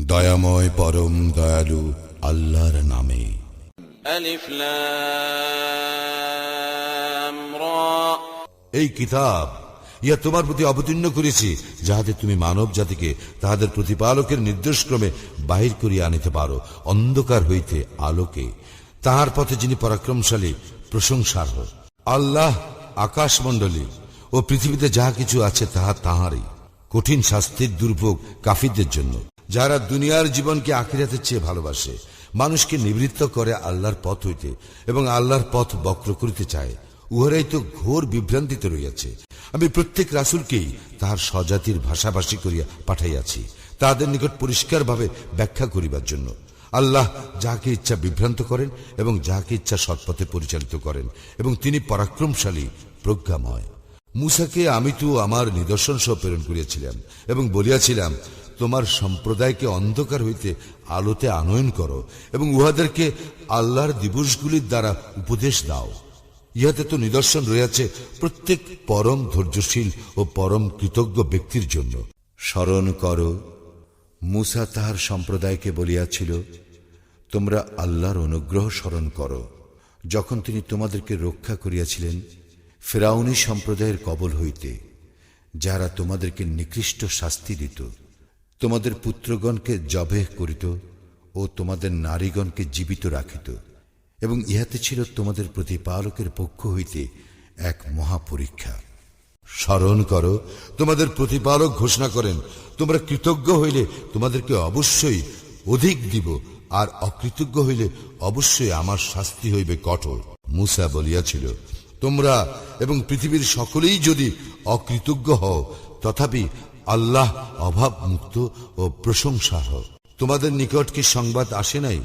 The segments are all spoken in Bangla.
দয়াময় পরম দয়ালু আল্লাহর নামে। আলিফ লাম রা। এই কিতাব ইহা তোমার প্রতি অবতীর্ণ করেছি, যাহাতে তুমি মানব জাতিকে তাহাদের প্রতিপালকের নির্দেশক্রমে বাহির করিয়া আনিতে পারো অন্ধকার হইতে আলোকে, তাহার পথে যিনি পরাক্রমশালী প্রশংসার্হ। আল্লাহ আকাশমণ্ডলী ও পৃথিবীতে যাহা কিছু আছে তাহা তাহারই। কঠিন শাস্তির দুর্ভোগ কাফিরদের জন্য, যারা দুনিয়ার জীবনকে আখিরাতের চেয়ে ভালোবাসে, মানুষকে নিবৃত্ত করে আল্লাহর পথ হইতে এবং আল্লাহর পথ বক্র করিতে চায়, উহারাই তো ঘোর বিভ্রান্তিতে রইয়াছে। আমি প্রত্যেক রাসূলকেই তাহার স্বজাতির ভাষাভাষী করিয়া পাঠাইয়াছি, তাহাদের নিকট পরিষ্কারভাবে ব্যাখ্যা করিবার জন্য। আল্লাহ যাহাকে ইচ্ছা বিভ্রান্ত করেন এবং যাহাকে ইচ্ছা সৎপথে পরিচালিত করেন, এবং তিনি পরাক্রমশালী প্রজ্ঞাময়। মূসাকে আমি তো আমার নিদর্শন সহ প্রেরণ করিয়াছিলাম এবং বলিয়াছিলাম, তোমার সম্প্রদায়কে অন্ধকার হইতে আলোতে আনয়ন করো এবং উহাদেরকে আল্লাহর দিবসগুলির দ্বারা উপদেশ দাও। ইহাতে তো নিদর্শন রয়েছে প্রত্যেক পরম ধৈর্যশীল ও পরম কৃতজ্ঞ ব্যক্তির জন্য। স্মরণ করো, মূসা তাহার সম্প্রদায়কে বলিয়াছিল, তোমরা আল্লাহর অনুগ্রহ স্মরণ করো, যখন তিনি তোমাদেরকে রক্ষা করিয়াছিলেন ফিরআউনী সম্প্রদায়ের কবল হইতে, যারা তোমাদেরকে নিকৃষ্ট শাস্তি দিত, তোমাদের পুত্রগণকে জবেহ করিত ও তোমাদের নারীগণকে জীবিত রাখিত, এবং ইহাতে ছিল তোমাদের প্রতিপালকের পক্ষ হইতে এক মহাপরীক্ষা। স্মরণ করো, তোমাদের প্রতিপালক ঘোষণা করেন, তোমরা কৃতজ্ঞ হইলে তোমাদেরকে অবশ্যই অধিক দিব, আর অকৃতজ্ঞ হইলে অবশ্যই আমার শাস্তি হইবে কঠোর। মূসা বলিয়াছিল, তোমরা এবং পৃথিবীর সকলেই যদি অকৃতজ্ঞ হও, তথাপি আল্লাহ অভাব মুক্ত ও প্রশংসাহ। তোমাদের নিকট কি সংবাদ আসে নাই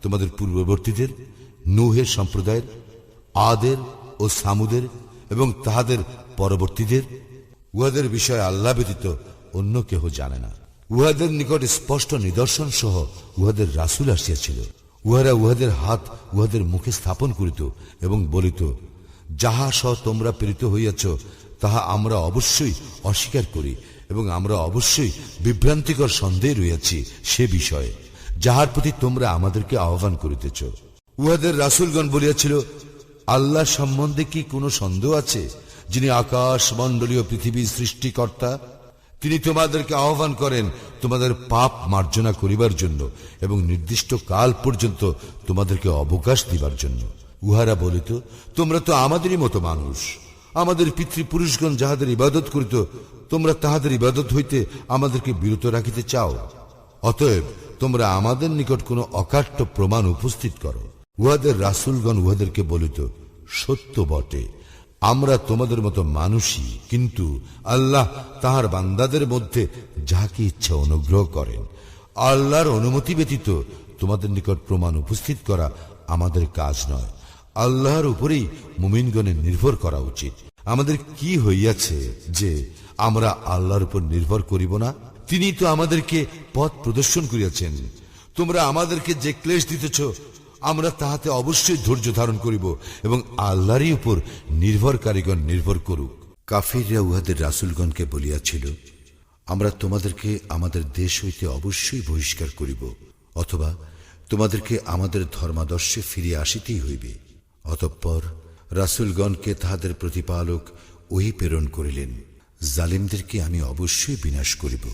তোমাদের পূর্ববর্তীদের, নূহের সম্প্রদায়ের, আদের ও সামুদের এবং তাহাদের পরবর্তীদের? উহাদের বিষয়ে আল্লাহ ব্যতীত অন্য কেহ জানে না। উহাদের নিকট স্পষ্ট নিদর্শন সহ উহাদের রাসূল আসিয়াছিল। উহারা উহাদের হাত উহাদের মুখে স্থাপন করিত এবং বলিত, যাহা সহ তোমরা প্রেরিত হইয়াছ তাহা আমরা অবশ্যই অস্বীকার করি, এবং আমরা অবশ্যই বিভ্রান্তিকর সন্দেহে রইয়াছি সে বিষয়ে, যাহার প্রতি তোমরা আমাদেরকে আহ্বান করিতেছ। উহাদের রাসূলগণ বলিয়াছিল, আল্লাহ সম্বন্ধে কি কোনো সন্দেহ আছে, যিনি আকাশ মণ্ডলীয় পৃথিবীর সৃষ্টিকর্তা? তিনি তোমাদেরকে আহ্বান করেন তোমাদের পাপ মার্জনা করিবার জন্য এবং নির্দিষ্ট কাল পর্যন্ত তোমাদেরকে অবকাশ দিবার জন্য। উহারা বলিত, তোমরা তো আমাদেরই মতো মানুষ। আমাদের পিতৃপুরুষগণ যাহাদের ইবাদত করিত, তোমরা তাহাদের ইবাদত হইতে আমাদেরকে বিরত রাখিতে চাও। অতএব তোমরা আমাদের নিকট কোনো অকাট্য প্রমাণ উপস্থিত করো। উহাদের রাসূলগণ উহাদেরকে বলিত, সত্য বটে, আমরা তোমাদের মতো মানুষই, কিন্তু আল্লাহ তাহার বান্দাদের মধ্যে যাহাকে ইচ্ছা অনুগ্রহ করেন। আল্লাহর অনুমতি ব্যতীত তোমাদের নিকট প্রমাণ উপস্থিত করা আমাদের কাজ নয়। আল্লাহর উপরেই মুমিনগণের নির্ভর করা উচিত। আমাদের কি হইয়াছে যে আমরা আল্লাহর উপর নির্ভর করিব না? তিনি তো আমাদেরকে পথ প্রদর্শন করিয়াছেন। তোমরা আমাদেরকে যে ক্লেশ দিতেছ, আমরা তাহাতে অবশ্যই ধৈর্য ধারণ করিব, এবং আল্লাহরই উপর নির্ভরকারীগণ নির্ভর করুক। কাফিররা উহাদের রাসূলগণকে বলিয়াছিল, আমরা তোমাদেরকে আমাদের দেশ হইতে অবশ্যই বহিষ্কার করিব, অথবা তোমাদেরকে আমাদের ধর্মাদর্শে ফিরিয়ে আসিতেই হইবে। অতঃপর রাসূলগণকে তাহাদের প্রতিপালক ওহী প্রেরণ করিলেন, জালিমদেরকে আমি অবশ্যই বিনাশ করিব।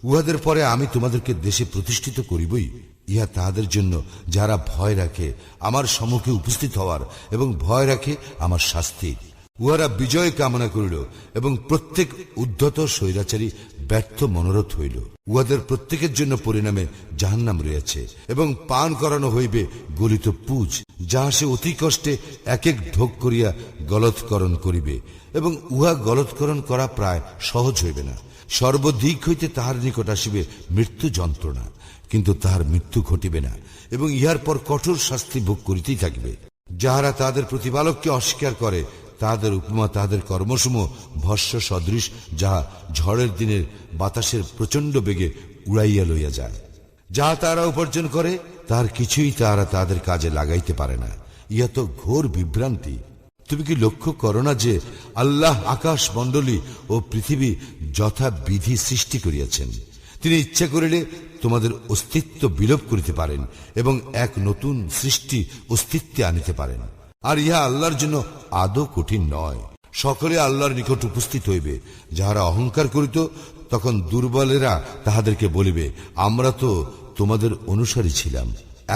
উহাদের পরে আমি তোমাদেরকে দেশে প্রতিষ্ঠিত করিবই। ইহা তাহাদের জন্য যারা ভয় রাখে আমার সম্মুখে উপস্থিত হওয়ার এবং ভয় রাখে আমার শাস্তি। উহারা বিজয় কামনা করিল এবং প্রত্যেক উদ্ধত স্বৈরাচারী ব্যর্থ মনোরথ হইল। উহাদের প্রত্যেকের জন্য পরিণামে জাহান্নাম রয়েছে, এবং পান করানো হইবে গলিত পুজ, যাহা সে অতি কষ্টে এক এক ঢোক করিয়া গলৎকরণ করিবে, এবং উহা গলৎকরণ করা প্রায় সহজ হইবে না। সর্বদিক হইতে তাহার নিকট আসিবে মৃত্যু যন্ত্রণা, কিন্তু তাহার মৃত্যু ঘটিবে না, এবং ইহার পর কঠোর শাস্তি ভোগ করিতেই থাকবে। যাহারা তাহাদের প্রতিপালককে অস্বীকার করে, তাহাদের উপমা তাহাদের কর্মসমূহ ভস্য সদৃশ, যাহা ঝড়ের দিনের বাতাসের প্রচন্ড বেগে উড়াইয়া লইয়া যায়। যাহা তাহারা উপার্জন করে, তাহার কিছুই তাহারা তাহাদের কাজে লাগাইতে পারে না। ইহা তো ঘোর বিভ্রান্তি। তুমি কি লক্ষ্য করো না যে আল্লাহ আকাশ মণ্ডলী ও পৃথিবী যথা বিধি সৃষ্টি করিয়াছেন? তিনি ইচ্ছা করিলে তোমাদের অস্তিত্ব বিলোপ করিতে পারেন এবং এক নতুন সৃষ্টি অস্তিত্বে আনিতে পারেন। আর ইহা আল্লাহর জন্য আদৌ কঠিন নয়। সকলে আল্লাহর নিকট উপস্থিত হইবে। যাহারা অহংকার করিত, তখন দুর্বলেরা তাহাদেরকে বলিবে, আমরা তো তোমাদের অনুসারী ছিলাম।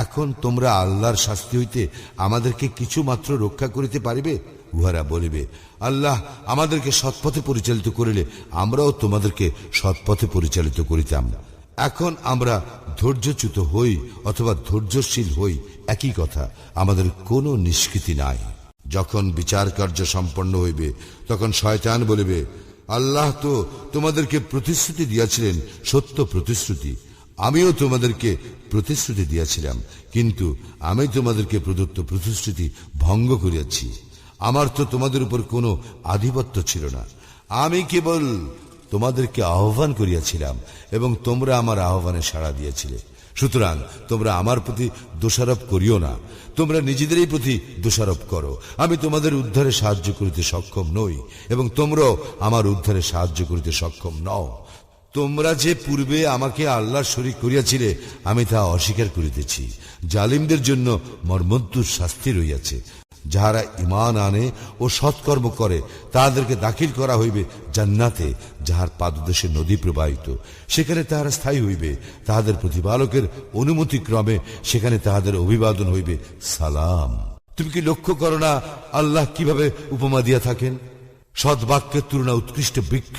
এখন তোমরা আল্লাহর শাস্তি হইতে আমাদেরকে কিছু মাত্র রক্ষা করিতে পারিবে? উহারা বলিবে, আল্লাহ আমাদেরকে সৎপথে পরিচালিত করিলে আমরাও তোমাদেরকে সৎপথে পরিচালিত করিতাম। এখন আমরা ধৈর্যচ্যুত হই অথবা ধৈর্যশীল হই, একই কথা, আমাদের কোনো নিষ্কৃতি নাই। যখন বিচার কার্য সম্পন্ন হইবে, তখন শয়তান বলিবে, আল্লাহ তো তোমাদেরকে প্রতিশ্রুতি দিয়াছিলেন, সত্য প্রতিশ্রুতি। আমিও তোমাদেরকে প্রতিশ্রুতি দিয়াছিলাম, কিন্তু আমি তোমাদেরকে প্রদত্ত প্রতিশ্রুতি ভঙ্গ করিয়াছি। আমার তো তোমাদের উপর কোনো আধিপত্য ছিল না। আমি কেবল তোমাদেরকে আহ্বান করিয়াছিলাম এবং তোমরা আমার আহ্বানে সাড়া দিয়েছিলে। সুতরাং তোমরা আমার প্রতি দোষারোপ করিও না, তোমরা নিজেদেরই প্রতি দোষারোপ করো। আমি তোমাদের উদ্ধারে সাহায্য করিতে সক্ষম নই এবং তোমরাও আমার উদ্ধারে সাহায্য করিতে সক্ষম নও। তোমরা যে পূর্বে আমাকে আল্লাহর শরীক করিয়াছিলে, আমি তা অস্বীকার করিতেছি। জালিমদের জন্য মর্মন্তুর শাস্তি রইয়াছে। যাহারা ঈমান আনে ও সৎকর্ম করে, তাহাদেরকে দাখিল করা হইবে জান্নাতে, যাহার পাদদেশে নদী প্রবাহিত। সেখানে তাহারা স্থায়ী হইবে। তাহাদের প্রতিপালকের অনুমতি ক্রমে সেখানে তাহাদের অভিবাদন হইবে সালাম। তুমি কি লক্ষ্য করো না আল্লাহ কিভাবে উপমা দিয়া থাকেন? সদ্বাক্যের তুলনা উৎকৃষ্ট বৃক্ষ,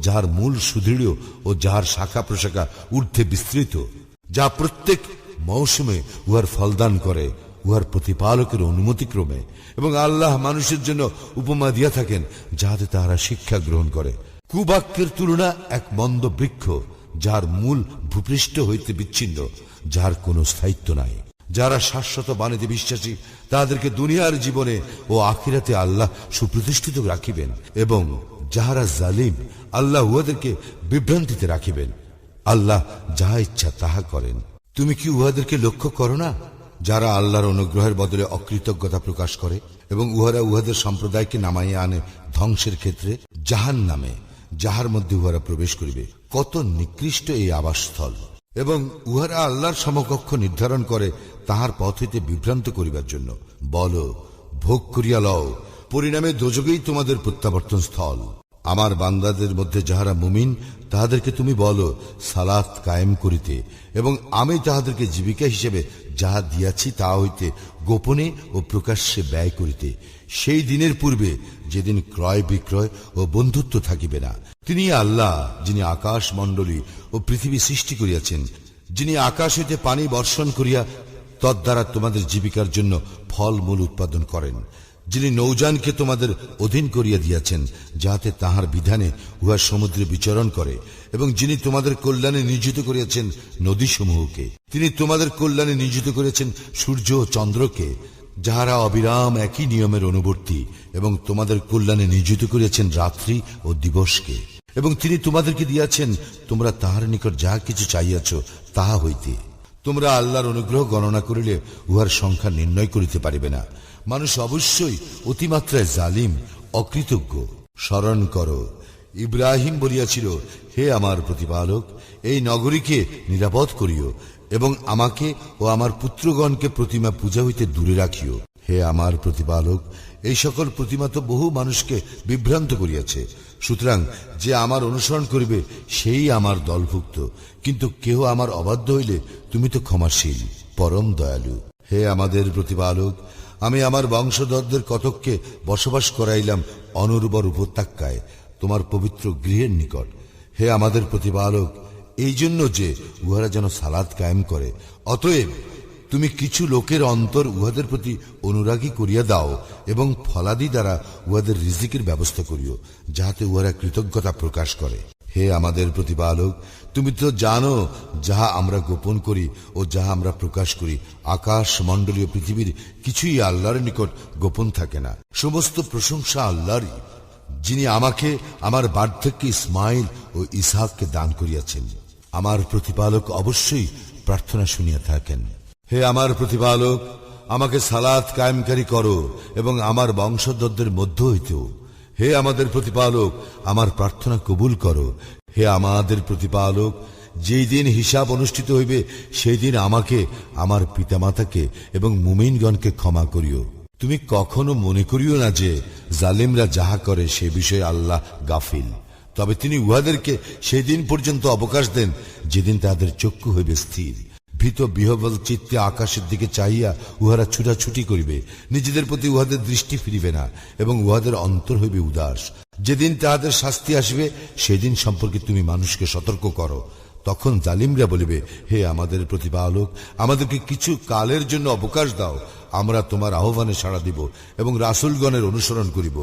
যাহার মূল সুদৃঢ় ও যাহার শাখা প্রশাখা ঊর্ধ্বে বিস্তৃত, যা প্রত্যেক মৌসুমে উহার ফলদান করে উহার প্রতিপালকের অনুমতিক্রমে। এবং আল্লাহ মানুষের জন্য উপমা দিয়া থাকেন, যাহাতে তাহারা শিক্ষা গ্রহণ করে। কুবাক্যের তুলনা এক মন্দ বৃক্ষ, যাহার মূল ভূপৃষ্ঠ হইতে বিচ্ছিন্ন, যাহার কোনো স্থায়িত্ব নাই। যারা শাশ্বত বাণীতে বিশ্বাসী, তাদেরকে দুনিয়ার জীবনে ও আখিরাতে আল্লাহ সুপ্রতিষ্ঠিত রাখিবেন, এবং যাহারা জালিম, আল্লাহ উহাদেরকে বিভ্রান্তিতে রাখিবেন। আল্লাহ যাহা ইচ্ছা তাহা করেন। তুমি কি উহাদেরকে লক্ষ্য করো না, যারা আল্লাহর অনুগ্রহের বদলে অকৃতজ্ঞতা প্রকাশ করে এবং উহারা উহাদের সম্প্রদায়কে নামাইয়া আনে ধ্বংসের ক্ষেত্রে, জাহান্নামে, যাহার মধ্যে উহারা প্রবেশ করিবে। কত নিকৃষ্ট এই আবাসস্থল! এবং উহারা আল্লাহর সমকক্ষ নির্ধারণ করে তাহার পথ হইতে বিভ্রান্ত করিবার জন্য। বল, ভোগ করিয়া লও, পরিণামে দোজখেই তোমাদের প্রত্যাবর্তন স্থল। আমার বান্দাদের মধ্যে যাহারা মুমিন, তাহাদেরকে তুমি বলো সালাত কায়েম করিতে, এবং আমি তাহাদেরকে জীবিকা হিসেবে যাহা দিয়াছি তা হইতে গোপনে ও প্রকাশ্যে ব্যয় করিতে, সেই দিনের পূর্বে যেদিন ক্রয় বিক্রয় ও বন্ধুত্ব থাকিবে না। তিনি আল্লাহ, যিনি আকাশ মণ্ডলী ও পৃথিবী সৃষ্টি করিয়াছেন, যিনি আকাশ হইতে পানি বর্ষণ করিয়া তদ্বারা তোমাদের জীবিকার জন্য ফল মূল উৎপাদন করেন, যিনি নৌযানকে তোমাদের অধীন করিয়া দিয়াছেন, যাহাতে তাহার বিধানে উহা সমুদ্রে বিচরণ করে, এবং যিনি তোমাদের কল্যাণে নিয়োজিত করিয়াছেন নদীসমূহকে। তিনি তোমাদের কল্যাণে নিয়োজিত করিয়াছেন সূর্য ও চন্দ্রকে, যাহারা অবিরাম একই নিয়মের অনুবর্তী, এবং তোমাদের কল্যাণে নিয়োজিত করিয়াছেন রাত্রি ও দিবসকে। এবং তিনি তোমাদেরকে দিয়াছেন তোমরা তাহার নিকট যাহা কিছু চাইয়াছ তাহা হইতে। তোমরা আল্লাহর অনুগ্রহ গণনা করিলে উহার সংখ্যা নির্ণয় করিতে পারিবে না। মানুষ অবশ্যই অতিমাত্রায় জালিম, অকৃতজ্ঞ। স্মরণ করো, ইব্রাহিম বলিয়াছিল, হে আমার প্রতিপালক, এই নগরীকে নিরাপদ করিও এবং আমাকে ও আমার পুত্রগণকে প্রতিমা পূজা হইতে দূরে রাখিও। হে আমার প্রতিপালক, এই সকল প্রতিমা তো বহু মানুষকে বিভ্রান্ত করিয়াছে। সুতরাং যে আমার অনুসরণ করিবে সেই আমার দলভুক্ত, কিন্তু কেহ আমার অবাধ্য হইলে তুমি তো ক্ষমাশীল, পরম দয়ালু। হে আমাদের প্রতিপালক, আমি আমার বংশধরদের কতককে বসবাস করাইলাম অনুর্বর উপত্যকায় তোমার পবিত্র গৃহের নিকট। হে আমাদের প্রতিপালক, এই জন্য যে উহারা যেন সালাত কায়েম করে। অতএব তুমি কিছু লোকের অন্তর উহাদের প্রতি অনুরাগী করিয়া দাও এবং ফলাদি দ্বারা উহাদের রিজিকের ব্যবস্থা করিও, যাহাতে উহারা কৃতজ্ঞতা প্রকাশ করে। হে আমাদের প্রতিপালক, তুমি তো জানো যাহা আমরা গোপন করি ও যাহা আমরা প্রকাশ করি। আকাশ মণ্ডলীয় পৃথিবীর কিছুই আল্লাহর নিকট গোপন থাকে না। সমস্ত প্রশংসা আল্লাহরই, যিনি আমাকে আমার বার্ধক্যে ইসমাইল ও ইসহাককে দান করিয়াছেন। আমার প্রতিপালক অবশ্যই প্রার্থনা শুনিয়া থাকেন। হে আমার প্রতিপালক, আমাকে সালাত কায়েমকারী করো এবং আমার বংশধরদের মধ্য হইতেও। হে আমাদের প্রতিপালক, আমার প্রার্থনা কবুল করো। হে আমাদের প্রতিপালক, যেই দিন হিসাব অনুষ্ঠিত হইবে সেই দিন আমাকে, আমার পিতামাতাকে এবং মুমিনগণকে ক্ষমা করিও। তুমি কখনো মনে করিও না যে জালিমরা যাহা করে সে বিষয়ে আল্লাহ গাফিল। তবে তিনি উহাদেরকে সেই দিন পর্যন্ত অবকাশ দেন যেদিন তাদের চক্ষু হইবে স্থির। ভীত বিহবল চিত্তে আকাশের দিকে চাহিয়া উহারা ছুটাছুটি করিবে, নিজেদের প্রতি উহাদের দৃষ্টি ফিরিবে না এবং উহাদের অন্তর হইবে উদাস। যেদিন তাহাদের শাস্তি আসবে সেদিন সম্পর্কে তুমি মানুষকে সতর্ক করো। তখন জালিমরা বলিবে, হে আমাদের প্রতিপালক, আমাদেরকে কিছু কালের জন্য অবকাশ দাও, আমরা তোমার আহ্বানে সাড়া দিব এবং রাসূলগণের অনুসরণ করিব।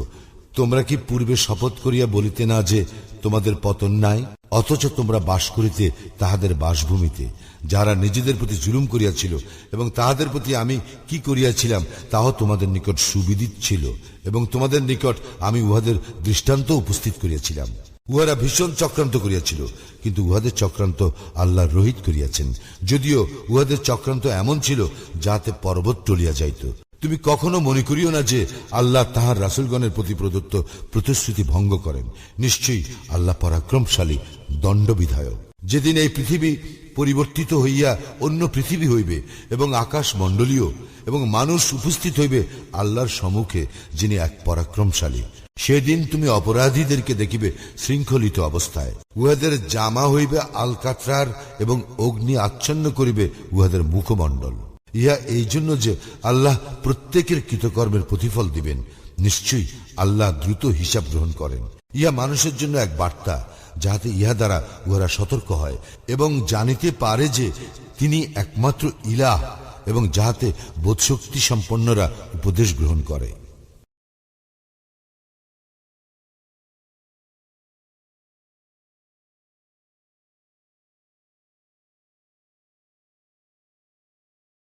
তোমরা কি পূর্বে শপথ করিয়া বলিতে না যে তোমাদের পতন নাই, অথচ তোমরা বাস করিতে তাহাদের বাসভূমিতে, যারা নিজেদের প্রতি জুলুম করিয়াছিল, এবং তাহাদের প্রতি আমি কি করিয়াছিলাম তাও তোমাদের নিকট সুবিদিত ছিল, এবং তোমাদের নিকট আমি উহাদের দৃষ্টান্ত উপস্থিত করিয়াছিলাম। উহারা ভীষণ চক্রান্ত করিয়াছিল, কিন্তু উহাদের চক্রান্ত আল্লাহ রহিত করিয়াছেন, যদিও উহাদের চক্রান্ত এমন ছিল যাতে পর্বত টলিয়া যাইত। তুমি কখনো মনে করিও না যে আল্লাহ তাহার রাসূলগণের প্রতি প্রদত্ত প্রতিশ্রুতি ভঙ্গ করেন। নিশ্চয়ই আল্লাহ পরাক্রমশালী, দণ্ডবিধায়ক। যেদিন এই পৃথিবী পরিবর্তিত হইয়া অন্য পৃথিবী হইবে এবং আকাশ মণ্ডলীয় এবং মানুষ উপস্থিত হইবে আল্লাহর সম্মুখে, যিনি এক পরাক্রমশালী, সেদিন তুমি অপরাধীদেরকে দেখিবে শৃঙ্খলিত অবস্থায়। উহাদের জামা হইবে আলকাতরার এবং অগ্নি আচ্ছন্ন করিবে উহাদের মুখমণ্ডল। ইহা এই জন্য যে আল্লাহ প্রত্যেকের কৃতকর্মের প্রতিফল দিবেন। নিশ্চয়ই আল্লাহ দ্রুত হিসাব গ্রহণ করেন। ইহা মানুষের জন্য এক বার্তা, যাহাতে ইহা দ্বারা উহারা সতর্ক হয় এবং জানিতে পারে যে তিনি একমাত্র ইলাহ, এবং যাহাতে বোধশক্তি সম্পন্নরা উপদেশ গ্রহণ করে।